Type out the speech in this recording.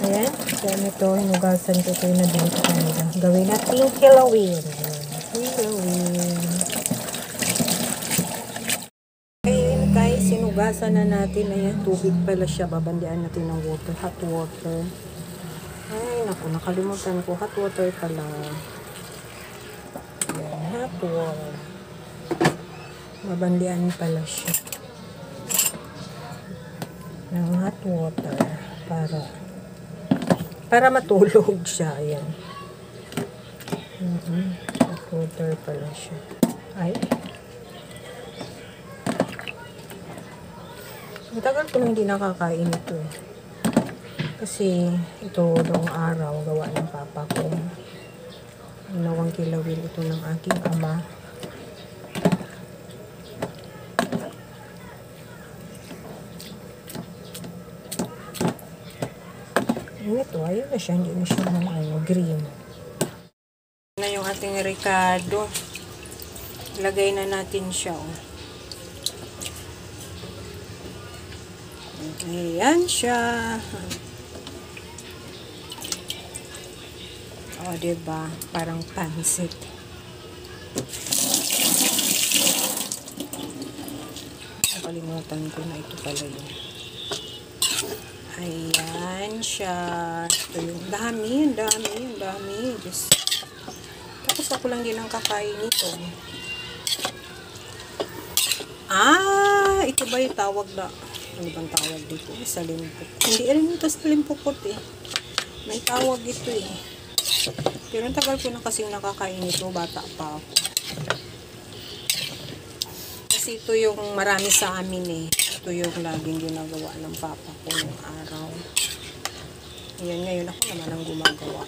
Ayan. So, ito, hinugasan ko ito yung nabili ko kanila. Gawin natin kilawin. Kilawin. Okay, guys, sinugasan na natin. Ayan, tubig pala siya. Babandian natin ng water, hot water. Ay, naku, nakalimutan ko. Hot water pala. Ayan, hot water. Babandian pala siya. Ng hot water. Para matulog siya. Ayan. Hot water pala siya. Ay. Matagal ko hindi nakakain ito eh. Kasi ito noong araw gawa ng papa ko. Ginawang kilawin ito ng aking ama. Ito, ayun na siya. Hindi na siya ng green. Na yung ating Ricardo. Lagay na natin siya. Oh. Ayan siya. O, diba? Parang pansit. Nakalimutan ko na ito pala yun. Ayan siya. Ito yung dami. Just, tapos ako lang din ang kakain nito. Ito ba yung tawag na? Ano bang tawag dito? Salimpok. Hindi rin ito salimpokot eh. May tawag ito eh. Pero ang tagal ko na kasing nakakain ito. Bata pa ako. Kasi ito yung marami sa amin eh. Ito yung laging ginagawa ng papa ko ng araw. Ayan, ngayon ako naman ang gumagawa.